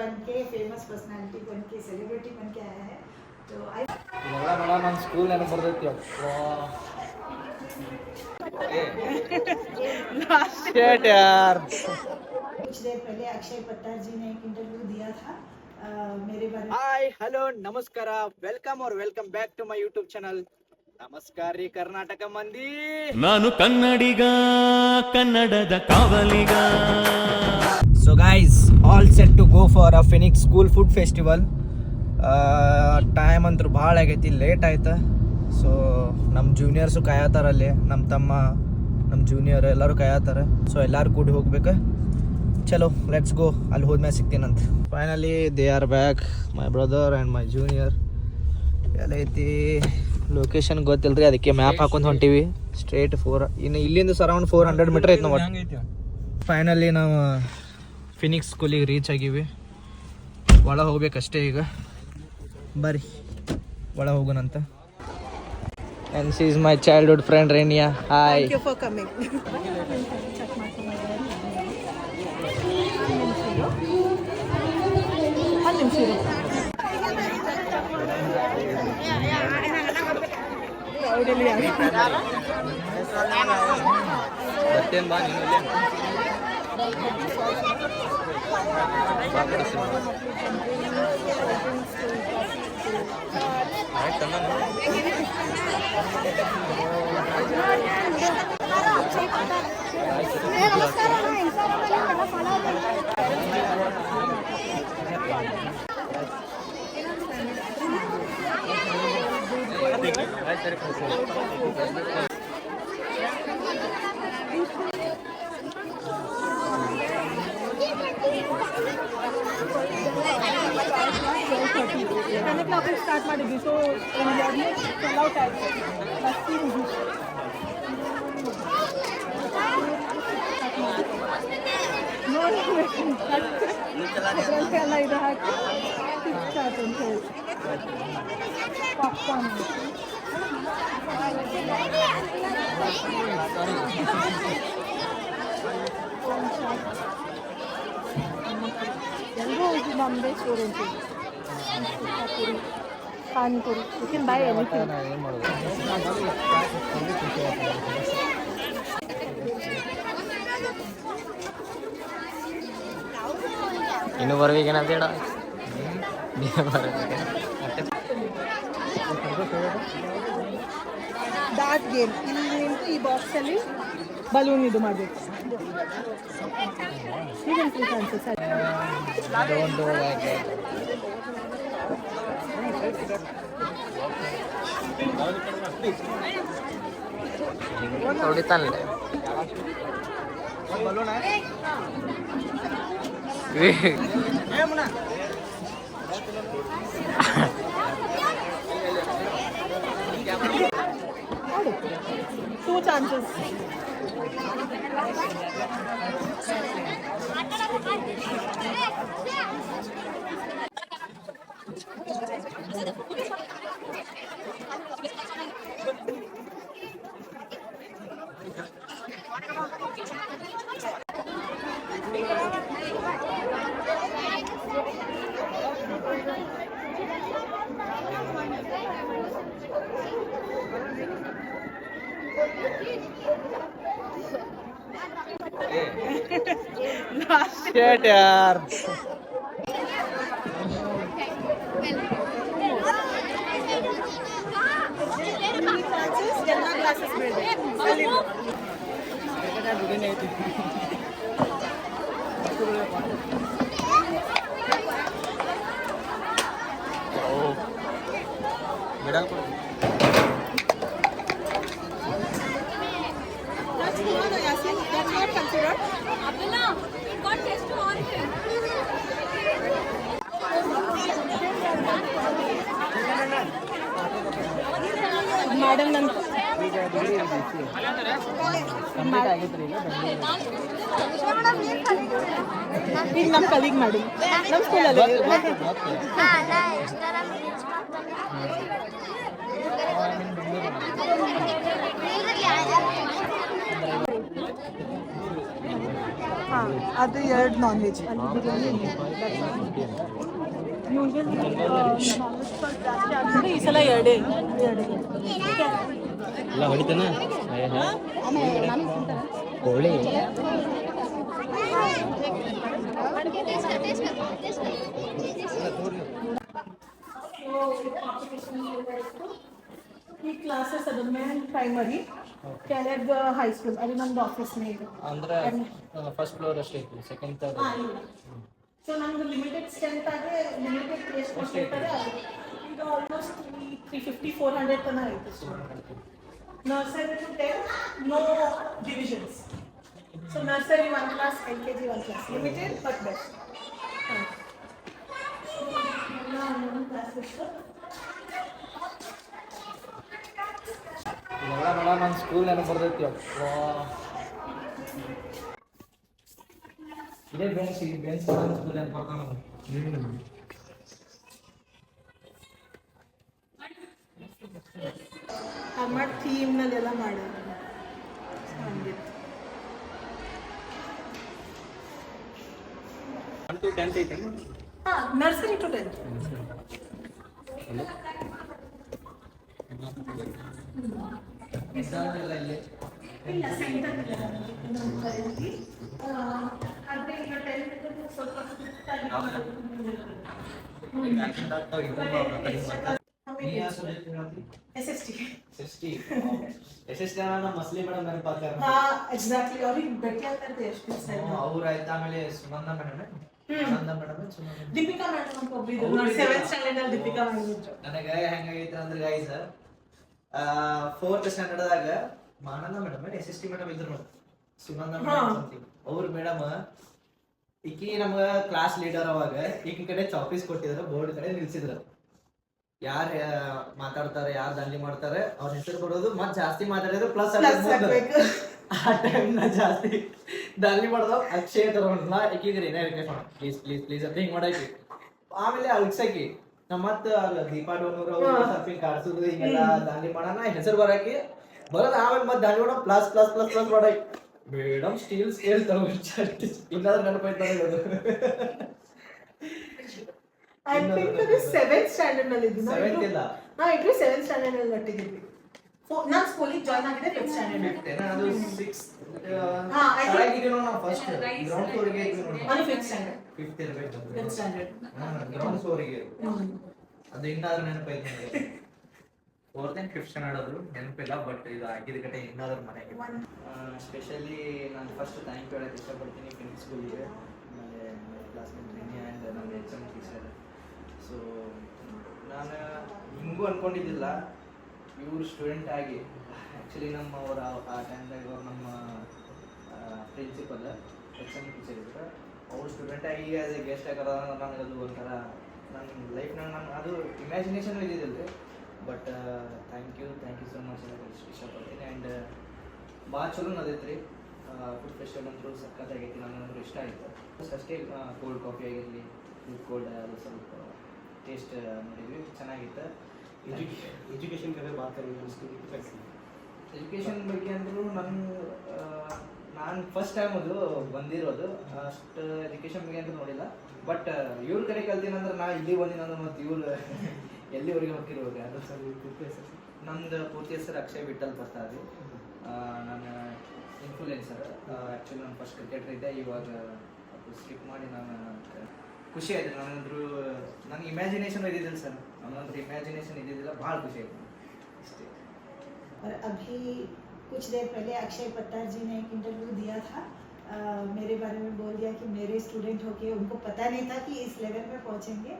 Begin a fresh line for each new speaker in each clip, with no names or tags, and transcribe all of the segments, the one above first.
बन के famous personality बन के सेलिब्रिटी बन के आया है तो
ಇದೆಲ್ಲ ನೋಡ ನನ್ನ ಸ್ಕೂಲ್ ನೆನಪು ಬರ್ತೈತಿ शेट यार
कुछ देर पहले अक्षय पत्ता जी ने एक इंटरव्यू दिया था मेरे बारे में।
ಹಾಯ್ ಹಲೋ ನಮಸ್ಕಾರ ವೆಲ್ಕಮ್ और welcome back to my YouTube channel ನಮಸ್ಕಾರ ರೀ ಕರ್ನಾಟಕ ಮಂದಿ
ನಾನು ಕನ್ನಡಿಗ ಕನ್ನಡದ ಕಾವಲಿಗ
so guys all set to go for a Phoenix school food festival time ಅಂತೂ ಭಾಳ ಆಗೈತಿ ಲೇಟ್ ಆಯ್ತು ಸೊ ನಮ್ಮ ಜೂನಿಯರ್ಸು ಕಾಯತ್ತಾರ ಅಲ್ಲಿ ನಮ್ಮ ತಮ್ಮ ನಮ್ಮ ಜೂನಿಯರ್ ಎಲ್ಲರೂ ಕಾಯತ್ತಾರೆ ಸೊ ಎಲ್ಲರೂ ಕೂಡಿ ಹೋಗ್ಬೇಕು ಚಲೋ ಲೆಟ್ಸ್ ಗೋ ಅಲ್ಲಿ ಹೋದ್ಮೇಲೆ ಸಿಗ್ತೀನಂತ finally they are back my brother and my junior ಎಲ್ಲೈತಿ ಲೊಕೇಶನ್ ಗೊತ್ತಿಲ್ಲ ರೀ ಅದಕ್ಕೆ ಮ್ಯಾಪ್ ಹಾಕೊಂಡು ಹೊಂಟೀವಿ ಸ್ಟ್ರೇಟ್ ಇನ್ನು ಇಲ್ಲಿಂದ ಅರೌಂಡ್ 400 ಮೀಟರ್ ಐತೆ ನಾವು ಫೈನಲಿ ನಾವು ಫಿನಿಕ್ಸ್ ಸ್ಕೂಲಿಗೆ ರೀಚ್ ಆಗೀವಿ ಒಳ ಹೋಗ್ಬೇಕಷ್ಟೇ ಈಗ ಬರ್ರಿ ಒಳ ಹೋಗೋಣಂತ and see is my childhood friend Reniya hi
Thank you for coming.
ಬರ್ತೇನೆ ಬಾ ನೀನು ಇಲ್ಲೇ
ಸ್ಟಾರ್ಟ್ ಮಾಡಿದ್ವಿ ಸೊ ಔಟ್ ಆಯ್ತು ಎಲ್ಲ ಇದು ಹಾಕಿ ಸ್ಟಾರ್ಟ್ ಅಂತ ಹೇಳಿ ಪಾಪ್ಕಾರ್ನ್ ಎಲ್ಲರೂ ಹೋಗಿ ನಮ್ಮದೇ student panipuri you can buy anything
ಏನು ಮಾಡೋದು ಇನ್ನು ಬರ್ಬೇಕೇನಂತ ಹೇಳ
ಡಾಟ್ ಗೇಮ್ ಇಲ್ಲಿ ನಿಂತು ಈ ಬಾಕ್ಸಲ್ಲಿ ಬಲೂನ್ ಇದು ಮಾಡಬೇಕು
ಹೊಡಿತಾನಲ್ಲ
ಟೂ ಚಾನ್ಸಸ್
शेट यार मैडम नम कलीग मैडम नम स्कूल
ಅದು 2 ನಾನ್ ವೆಜ್ ಅಲ್ಲಿ ಬಿರಿಯಾನಿ ಯೂಶಲಿ ಜಾಸ್ತಿ ಆಗ್ತದೆ ಈ ಸಲ ಎರಡೇ
ಎಲ್ಲ ಹೊಡಿತಾನ ಕೋಳಿ
ಈ ಕ್ಲಾಸಸ್ ಅದು ಮೇನ್ ಪ್ರೈಮರಿ ಕೆಳಗೆ ಹೈಸ್ಕೂಲ್ ಅದು ನಮ್ದು ಆಫೀಸ್ನೇ ಇದೆ
ಅಂದ್ರೆ ಫಸ್ಟ್ ಫ್ಲೋರ್ ಅಷ್ಟೇ ಐತಿ ಸೆಕೆಂಡ್ ಥರ್ಡ್
ಸೊ ನಮ್ದು ಲಿಮಿಟೆಡ್ ಸ್ಟ್ರೆಂತ್ ಆದರೆ ಲಿಮಿಟೆಡ್ ಪ್ಲೇಸ್ ಕೊಟ್ಟಿರ್ತಾರೆ ಇದು ಆಲ್ಮೋಸ್ಟ್ 350-400 ತನಕ ಐತೆ nursery to 10 no divisions so nursery 1 class LKG 1 class limited but best
ಎಲ್ಲ ನೋಡ ನನ್ನ ಸ್ಕೂಲ್ ನೆನಪು ಬರ್ತೈತಿ ಇದೇ ಬೆಂಚ್ ಈ ಬೆಂಚ್ ಸ್ಕೂಲ್ ನೆನಪು ಬರ್ತಾವ
ಮಾಡಿ ಥೀಮ್ನಲ್ಲೆಲ್ಲ ಮಾಡೋದು ನರ್ಸರಿ ಟು 10th ಇಲ್ಲ ಸೆಂಟರ್ ಆದರೆ ಈಗ 10th ಸ್ವಲ್ಪ
ಮಸ್ಲಿ ಮೇಡಮ್ ನೆನಪಾಗ್ತಾರೆ
ಎಕ್ಸಾಕ್ಟ್ಲಿ ಅವ್ರಿಗೆ ಭೇಟಿ ಆಗ್ತಾರೆ ಎಷ್ಟು
ಅವ್ರು ಆಯ್ತು ಆಮೇಲೆ ಸುನಂದ ಮೇಡಮ್
ದೀಪಿಕಾ ಮೇಡಮ್ ಅಂತ ಒಬ್ರು 7th ಸ್ಟ್ಯಾಂಡರ್ಡ್ ಅಲ್ಲಿ ದೀಪಿಕಾ ಮೇಡಮ್ ಇದ್ರು
ನನಗೆ ಹೆಂಗಾಗೈತೆ ಅಂದ್ರೆ ಗೈಸ್ 4th ಸ್ಟ್ಯಾಂಡರ್ಡ್ದಾಗ ಮಾನಂದ ಮೇಡಮ್ SST ಮೇಡಮ್ ಇದ್ರು ನೋಡಿ ಸುನಂದ ಮೇಡಮ್ ಅವ್ರ ಮೇಡಮ್ ಈಕಿ ನಮ್ಗ ಕ್ಲಾಸ್ ಲೀಡರ್ ಅವಾಗ ಈಕಿ ಕಡೆ ಚಾಪೀಸ್ ಕೊಟ್ಟಿದ್ರು ಬೋರ್ಡ್ ಕಡೆ ನಿಲ್ಸಿದ್ರು ಯಾರು ಮಾತಾಡ್ತಾರೆ ಯಾರು ದಂಡಿ ಮಾಡ್ತಾರೆ ಅವ್ರ ಹೆಸರು ಬರೋದು ಮತ್ ಜಾಸ್ತಿ ಮಾತಾಡಿದ್ರು ಪ್ಲಸ್ ಆ ಟೈಮ್ನ ಜಾಸ್ತಿ ದಾಳಿ ಮಾಡ್ದವ ಅಕ್ಷಯ ತಗೊಂಡ್ಲ ಈಕಿಗೆ ಏನೇ ರಿಕ್ವೆಸ್ಟ್ ಮಾಡ ಪ್ಲೀಸ್ ಪ್ಲೀಸ್ ಪ್ಲೀಸ್ ಅಂತ ಹಿಂಗ್ ಮಾಡಾಕಿ ಆಮೇಲೆ ಅಳ್ಸಕಿ ನಮ್ಮ ಮತ್ತ ದೀಪಾ ಡೋನೂರ್ ಅವ್ರು ಸ್ವಲ್ಪ ಕಾಡ್ಸುದು ಹಿಂಗೆಲ್ಲ ದಾಳಿ ಮಾಡೋಣ ಹೆಸರು ಬರಾಕಿ ಬರೋದು ಆಮೇಲೆ ಮತ್ತೆ ದಾಳಿ ಮಾಡೋ ಪ್ಲಸ್ ಪ್ಲಸ್ ಪ್ಲಸ್ ಪ್ಲಸ್ ಮಾಡಾಕಿ ಮೇಡಮ್ ಸ್ಟೀಲ್ ಸ್ಕೇಲ್ ತಗೊಂಡು ಇನ್ನಾದ್ರೂ ನೆನಪಾಯ್ತಾರೆ
I think ಅದು 7th ಸ್ಟ್ಯಾಂಡರ್ಡ್ ನಲ್ಲಿ ಇದ್ದು
7th ಇಲ್ಲ
ಇಟ್ರು 7th ಸ್ಟ್ಯಾಂಡರ್ಡ್ ನಲ್ಲಿ ಒಟ್ಟಿಗಿದ್ವಿ ನಾನು ಸ್ಕೂಲಿಗೆ ಜಾಯ್ನ್ ಆಗಿದ್ದೆ 5th ಸ್ಟ್ಯಾಂಡರ್ಡ್
ಅದು 6th ಆಗಿದ್ದೀವಿ ನಾವು ಫಸ್ಟ್ ಗ್ರೌಂಡ್ ಫ್ಲೋರಿಗೆ ಇದ್ವಿ ನೋಡಿ
ಅದು 5th ಸ್ಟ್ಯಾಂಡರ್ಡ್
5th ಇರಬೇಕು
5th ಸ್ಟ್ಯಾಂಡರ್ಡ್
ಗ್ರೌಂಡ್ ಫ್ಲೋರಿಗೆ ಅದು ಇನ್ನಾದ್ರೂ ನೆನಪೈತೆ ನನಗೆ 4th and 5th ಸ್ಟ್ಯಾಂಡರ್ಡ್ ಆದ್ರು ನೆನಪಿಲ್ಲ ಬಟ್ ಇದು ಆಗಿದ ಕಡೆ ಇನ್ನಾದ್ರೂ ಮನೆಗೆ ಸ್ಪೆಷಲಿ ನಾನು ಫಸ್ಟ್ ಥ್ಯಾಂಕ್ ಯು ಹೇಳಕ್ಕೆ ಇಷ್ಟಪಡ್ತೀನಿ ಫಿನಿಕ್ಸ್ ಸ್ಕೂಲಿಗೆ ಆಮೇಲೆ ಕ್ಲಾಸ್ಮೇಟ್ ರಿನಿ ಆ್ಯಂಡ್ ನಮ್ಮ HM ಟೀಚರ್ ಸೊ ನಾನು ಹಿಂಗೂ ಅಂದ್ಕೊಂಡಿದ್ದಿಲ್ಲ ಇವ್ರು ಸ್ಟೂಡೆಂಟ್ ಆಗಿ ಆ್ಯಕ್ಚುಲಿ ನಮ್ಮ ಅವ್ರ ಆ ಟೈಮ್ದಾಗ ಅವ್ರು ನಮ್ಮ ಪ್ರಿನ್ಸಿಪಲ್ HM ಟೀಚರ್ ಇದ್ರು ಅವ್ರು ಸ್ಟೂಡೆಂಟ್ ಆಗಿ ಆಸ್ ಎ ಗೆಸ್ಟ್ ಆಗಿರೋ ನನಗೆ ಅದು ಒಂಥರ ನನ್ನ ಲೈಫ್ನಾಗ ನಾನು ಅದು ಇಮ್ಯಾಜಿನೇಷನ್ ಇದ್ದಿದ್ದಿಲ್ಲ ರೀ but thank you so much ಇಷ್ಟಪಡ್ತೀನಿ ಆ್ಯಂಡ್ ಭಾಳ ಚಲೋ ನದೈತೆ ರೀ ಫುಡ್ ಫೆಸ್ಟಿವಲ್ ಅಂತೂ ಸಕ್ಕತ್ತಾಗೈತಿ ನನಗಂತೂ ಇಷ್ಟ ಆಯಿತು ಅಷ್ಟೇ ಕೋಲ್ಡ್ ಕಾಫಿ ಆಗಿರಲಿ ಕೋಲ್ಡ್ ಅದು ಸ್ವಲ್ಪ ಟೇಸ್ಟ್ ನೋಡಿದ್ವಿ ಚೆನ್ನಾಗಿತ್ತು
एजुकेशन का बात करें
ಎಜುಕೇಷನ್ ಬಗ್ಗೆ ಅಂದರೂ ನಾನು ಫಸ್ಟ್ ಟೈಮ್ ಅದು ಬಂದಿರೋದು ಅಷ್ಟು ಎಜುಕೇಷನ್ ಬಗ್ಗೆ ಅಂತ ನೋಡಿಲ್ಲ ಬಟ್ ಇವ್ರ ಕಡೆ ಕಲ್ತೀನಂದ್ರೆ ನಾ ಇಲ್ಲಿ ಬಂದಿನಂದ್ರೆ ಮತ್ತು ಇವ್ರು ಎಲ್ಲಿವರೆಗೆ ಹೋಗಿರ್ಬೇಕು ಅದು ನಮ್ದು ಪೂರ್ತಿ ಹೆಸರು ಅಕ್ಷಯ್ ವಿಠಲ್ ಬರ್ತಾರೆ ನಾನು ಇನ್ಫ್ಲುಯೆನ್ಸರ್ ಆ್ಯಕ್ಚುಲಿ ನಾನು ಫಸ್ಟ್ ಕ್ರಿಕೆಟರ್ ಇದ್ದೆ ಇವಾಗ ಅದು ಸ್ಕಿಪ್ ಮಾಡಿ ನಾನು ಖುಷಿ ಆಯಿತು ನನಗಂದ್ರೂ ನನಗೆ ಇಮ್ಯಾಜಿನೇಷನ್ ಇದ್ದಿದ್ದಿಲ್ಲ ಸರ್ ನನ್ನಂದ್ರೆ ಇಮ್ಯಾಜಿನೇಷನ್ ಇದ್ದಿದ್ದಿಲ್ಲ ಭಾಳ ಖುಷಿ ಆಯಿತು ಅಷ್ಟೇ
और अभी कुछ देर पहले अक्षय पट्टार जी ने एक इंटरव्यू दिया था मेरे बारे में बोल दिया कि मेरे स्टूडेंट होके उनको पता नहीं था कि इस लेवल पे पहुंचेंगे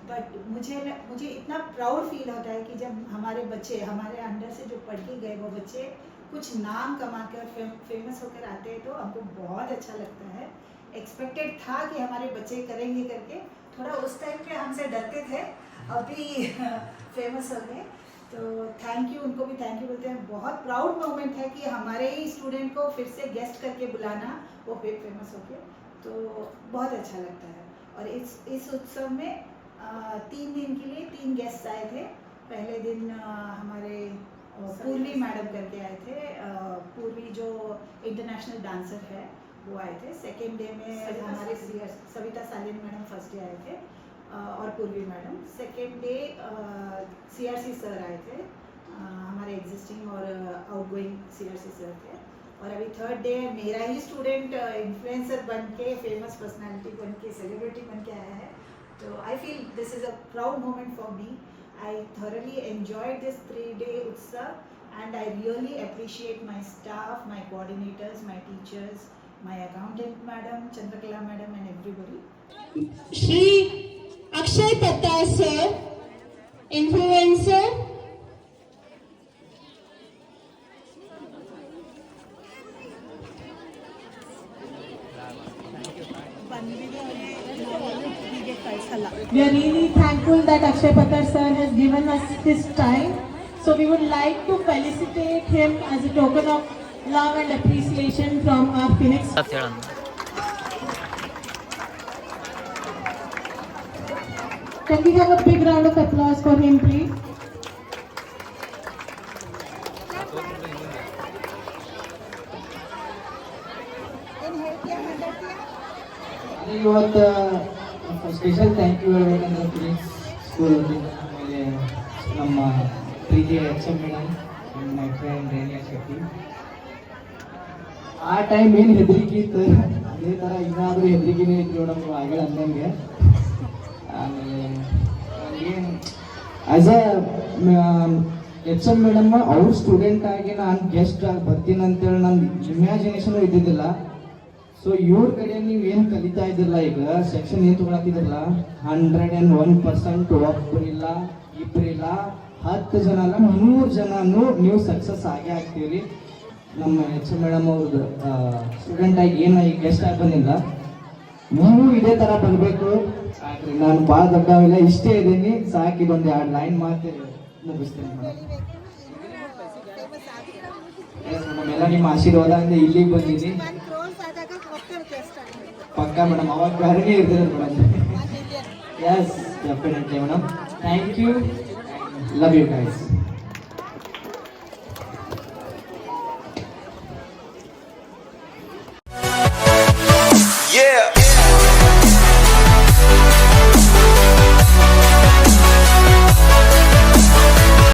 बट मुझे इतना प्राउड फील होता है कि जब हमारे बच्चे हमारे अंडर से जो पढ़ के गए वो बच्चे कुछ नाम कमा कर फेमस होकर आते हैं तो हमको बहुत अच्छा लगता है एक्सपेक्टेड था कि हमारे बच्चे करेंगे करके थोड़ा उस टाइम पे हमसे डरते थे अभी फेमस हो गए तो थैंक यू उनको भी थैंक यू बोलते हैं बहुत प्राउड मोमेंट है कि हमारे ही स्टूडेंट को फिर से गेस्ट करके बुलाना वो फेमस हो गए तो बहुत अच्छा लगता है और इस उत्सव में 3 दिन के लिए 3 गेस्ट आए थे पहले दिन हमारे पूर्वी मैडम करके आए थे पूर्वी जो इंटरनेशनल डांसर है वो आए थे। सेकेंड डे में हमारे सविता सालिन मैडम फर्स्ट डे आए थे और पूर्वी madam. Second day CRC sir आए थे, हमारे एग्जिस्टिंग और आउटगोइंग CRC सर थे। और अभी थर्ड डे मेरा ही स्टूडेंट इन्फ्लुएंसर बन के, फेमस पर्सनालिटी बन के, सेलिब्रिटी बन के आया है। तो I feel this is a proud moment for me. I thoroughly enjoyed this 3-day Utsav, and I really appreciate my staff, my coordinators, my teachers, my accountant madam, Chandrakala madam, and everybody.
Shri Akshay Pattar sir, influencer. We are really thankful that Akshay Pattar sir has given us his time. So we would like to felicitate him as a token of love and appreciation from our Phoenix. Can we have a big round of applause for him, please?
ಇವತ್ತು special thank you ಹೇಳ್ಬೇಕಂದ್ರೆ Phoenix school ಆಮೇಲೆ ನಮ್ಮ ಪ್ರೀತಿಯ HM madam my friend Reniya Shetty. ಆ time ಏನು ಹೆದರಿಕೆ ಇತ್ತು ಅದೇ ಥರ ಇನ್ನಾದರೂ ಹೆದರಿಕೆನೇ ಇತ್ತು ನೋಡಮ್ಮ ಆಗಲ್ಲ ಅಂದಂಗೆ. ಆಮೇಲೆ ಏನು ಆ್ಯಸ್ ಅ HM ಮೇಡಮ್ ಅವ್ರ ಸ್ಟೂಡೆಂಟ್ ಆಗಿ ನಾನು ಗೆಸ್ಟ್ ಆಗಿ ಬರ್ತೀನಿ ಅಂತೇಳಿ ನನ್ನ ಇಮ್ಯಾಜಿನೇಷನು ಇದ್ದಿದ್ದಿಲ್ಲ. ಸೊ ಇವ್ರ ಕಡೆ ನೀವು ಏನು ಕಲಿತಾ ಇದ್ದಿರಲ್ಲ, ಈಗ ಸೆಕ್ಷನ್ ಏನು ತೊಗೊಳತ್ತಿದ್ರಲ್ಲ 101% ಒಬ್ಬರಿಲ್ಲ ಇಬ್ಬರಿಲ್ಲ 10 ಜನ ಅಲ್ಲ 100 ಜನನು ನೀವು ಸಕ್ಸಸ್ ಆಗೇ ಆಗ್ತೀರಿ. ನಮ್ಮ HM ಮೇಡಮ್ ಅವ್ರದ್ದು ಸ್ಟೂಡೆಂಟ್ ಆಗಿ ಏನು ಈಗ ಗೆಸ್ಟ್ ಆಗಿ ಬಂದಿಲ್ಲ, ನೀವು ಇದೇ ಥರ ಬರಬೇಕು. ಸಾಕ್ರಿ, ನಾನು ಭಾಳ ದೊಡ್ಡವಿಲ್ಲ, ಇಷ್ಟೇ ಇದ್ದೀನಿ, ಸಾಕು. ಇದೊಂದು 2 ಲೈನ್ ಮಾತು ಮುಗಿಸ್ತೇನೆ ಮೇಡಮ್. ಮೇಡಮ್ ನಿಮ್ಮ ಆಶೀರ್ವಾದ ಅಂದ್ರೆ ಇಲ್ಲಿಗೆ ಬಂದಿದ್ದೀನಿ ಪಕ್ಕ ಮೇಡಮ್. ಅವಾಗ ಬೇರೆನೇ ಇರ್ತಾರೆ madam. Yes definitely madam. Thank you, love you guys.